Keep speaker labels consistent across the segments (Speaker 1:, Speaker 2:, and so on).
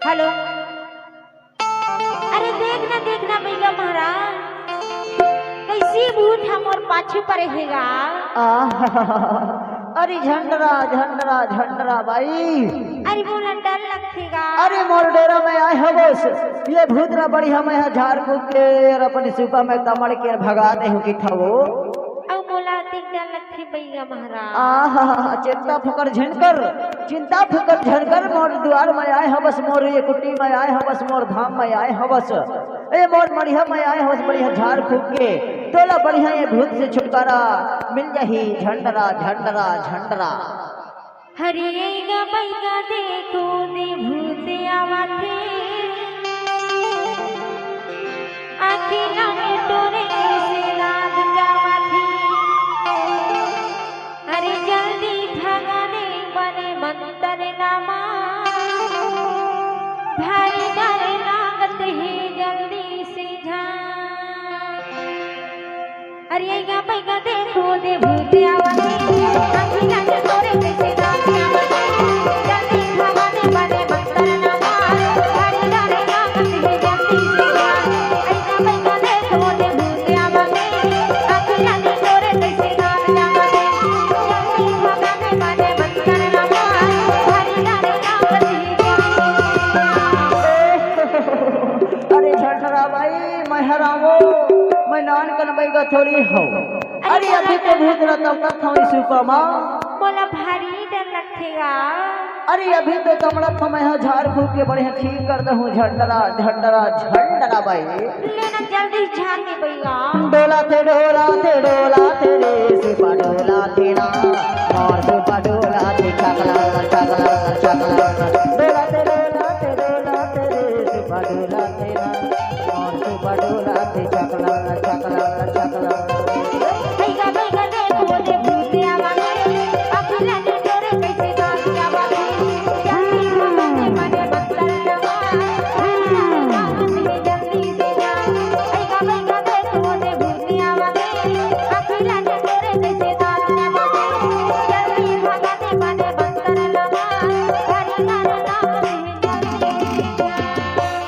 Speaker 1: Hello. अरे देखना देखना भैया महाराज कैसी भूत हम और पाछू पर रहेगा।
Speaker 2: अरे झंडरा झंडरा झंडरा भाई।
Speaker 1: अरे बोला डर लगेगा।
Speaker 2: अरे मोर डेरा में आए हो बस ये भूत ना बड़ी हम यहाँ झाड़ फूक के और अपनी सुपा में तमड़ के भगा दे हूँ कि था वो
Speaker 1: बोला डर लगती भैया महाराज।
Speaker 2: चिंता फकर झनकर चिंता फकर झनकर मोर द्वार में आए हो बस मोर ये कुटी में आए हो बस मोर धाम में आए हो बस ए मोर बढ़िया में आए हो बस बढ़िया झाड़ फूक के तोला बढ़िया ये भूत से छुटकारा मिल जाही झंडरा झंडरा झंडरा।
Speaker 1: हरिएगा बैगा देखो दे भूत आवाथे अकेला में टोरे से रात जावाथी। अरे जल्दी भगाने बने मंत्र नामा भाई डर लागत है जल्दी से जा। हरिएगा बैगा देखो दे भूत आवाथे अकेला में टोरे से रात जावाथी। जल्दी भगाने बने मंत्र नामा भाई डर लागत है जल्दी से जा। ऐसा बैगा देखो दे भूत आवाथे अकेला में टोरे से रात जावाथी। जल्दी भगाने बने मंत्र नामा भाई डर लागत है जल्दी।
Speaker 2: अरे झंडरा भाई मैं हरामो मैं नान कन बैगा थोड़ी हो। अरे अभी तो भूत ना तब तक था इस सुपा माँ
Speaker 1: बोला भारी डर लगेगा।
Speaker 2: अरे अभी तो तमड़ा था मैं यहाँ झाड़ फूक के बढ़िया ठीक कर दे हूँ झंडरा झंडरा झंडरा भाई।
Speaker 1: लेना जल्दी झाड़ के भैया।
Speaker 2: डोला थे रे सुपा डोला थे ना और सुपा डोला थे चकला चकला चकला डोला थे रे सुपा डोला थे ना और सुपा डोला थे चकला चकला चकला।
Speaker 1: भैया भैया देखो दे भूत आवाथे अकेला ने टोरे कैसे गान जावाथे। जल्दी भगाने बने मंत्र नामा भाई डर लागत है जल्दी से जा। भैया भैया देखो दे भूत आवाथे अकेला ने टोरे कैसे गान जावाथे। जल्दी भगाने बने मंत्र नामा भाई डर लागत है जल्दी से जा।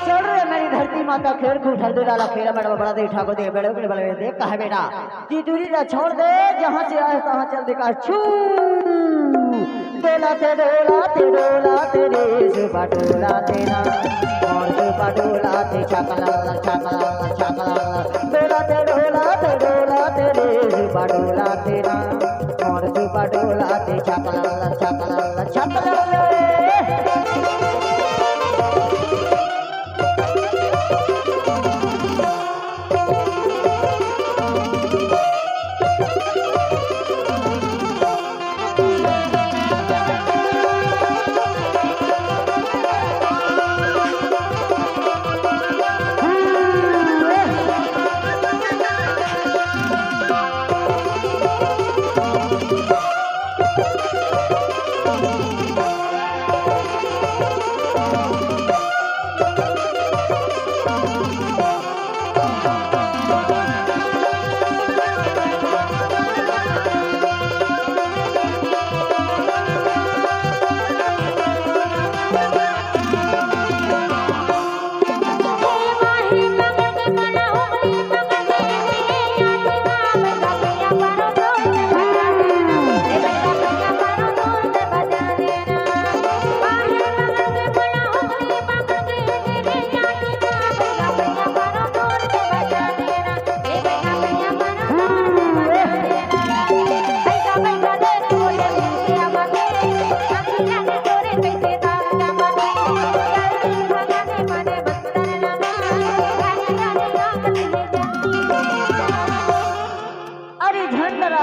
Speaker 2: चल रे मेरी धरती माता खेर को उठा दे डाला फेरा मैडम बड़ा दे उठा को दे बेड़े के बड़े देख कहा बेटा की दूरी ना छोड़ दे जहां से आए तहां चल दे का छू डोला थे रे सुपा डोला थे ना और सुपा डोला थे चकला चकला चकला डोला थे रे सुपा डोला थे ना और सुपा डोला थे चकला चकला चकला।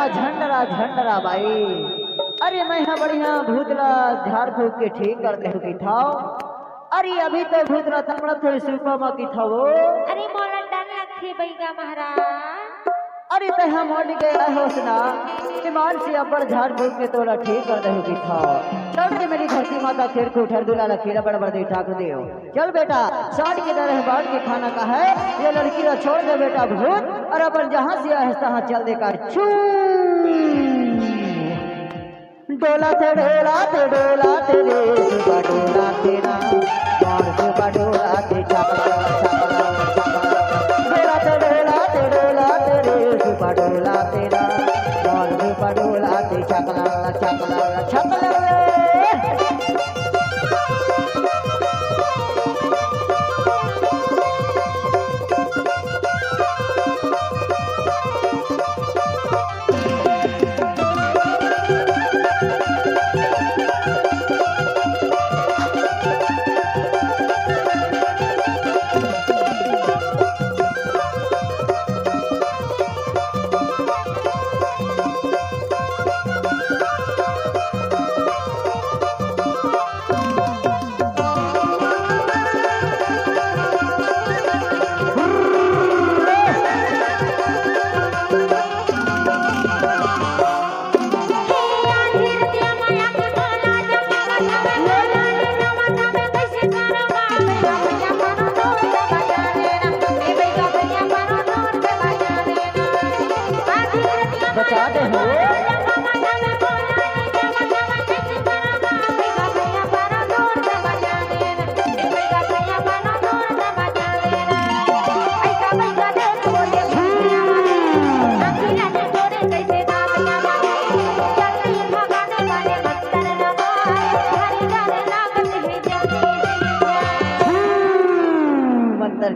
Speaker 2: झंडरा झंडरा भाई। अरे मैं यहाँ बढ़िया भूतला झाड़ फूक के ठीक करते हो की था। अरे अभी तो भूतला तमड़ा थोड़ी सुपा माँ की था वो।
Speaker 1: अरे मोला डर लगती बैगा महाराज।
Speaker 2: अरे तहा मोड़ के होसना ईमान से अपर झाड़ फूक के तोला ठीक कर दे की था। चल के मेरी धरती माता खेर को उठर दुला खीरा बड़ दे ठाकुर देव। चल बेटा साठ के तरह बाढ़ के खाना का है ये लड़की रा छोड़ दे बेटा भूत और अपन जहाँ से आए तहाँ चल दे कर छू। डोला थे रे सुबह डोला तेरा और सुबह डोला ते चपला डोला रे सुबह डोला तेरा और सुबह डोला ते चपला बचाते हो।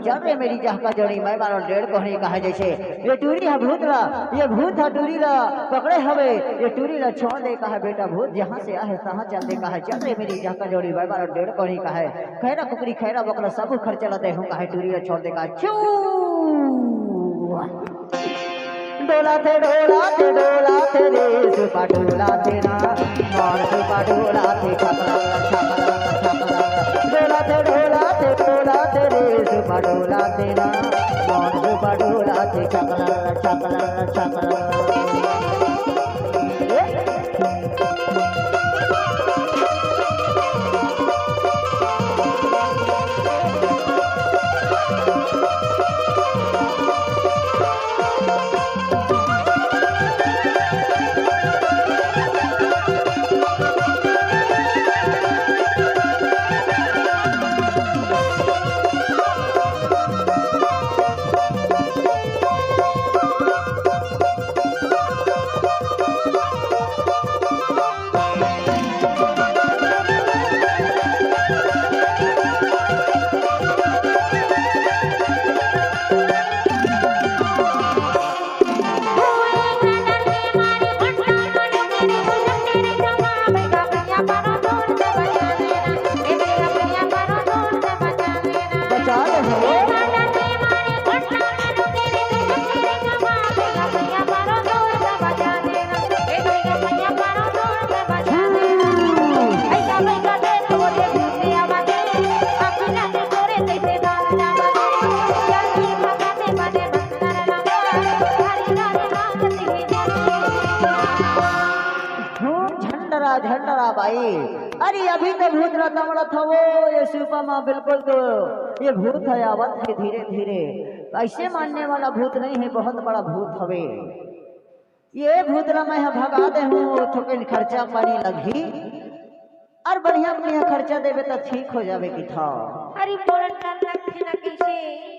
Speaker 2: चल रे मेरी जहका जोड़ी मैं मारो डेढ़ कोहनी कहा जैसे ये टूरी है भूत ला ये भूत है टूरी ला पकड़े हवे ये टूरी ला छोड़ दे कहा बेटा भूत जहाँ से आए तहाँ चल दे कहा चल रे मेरी जहका जोड़ी मैं मारो डेढ़ कोहनी कहा है खैरा कुकरी खैरा बकरा सब खर्चा लाते हूँ कहा टूरी ला छोड़ दे कहा चू। डोला थे रे सुपा डोला तेरा और सुपा डोला थे डोला थे रे सुपा डोला तेरा और सुपा डोला थे चपला। झंडरा भाई। अरे अभी तो भूत ना तमड़ा था वो ये सुपा माँ बिल्कुल तो ये भूत है आवत है धीरे धीरे ऐसे मानने वाला भूत नहीं है बहुत बड़ा भूत हवे ये भूतला मैं भगा दे हूँ थोड़े खर्चा पानी लगी और बढ़िया बढ़िया खर्चा देवे तो ठीक हो जावे की था।
Speaker 1: अरे बोलन डर लगती ना कैसे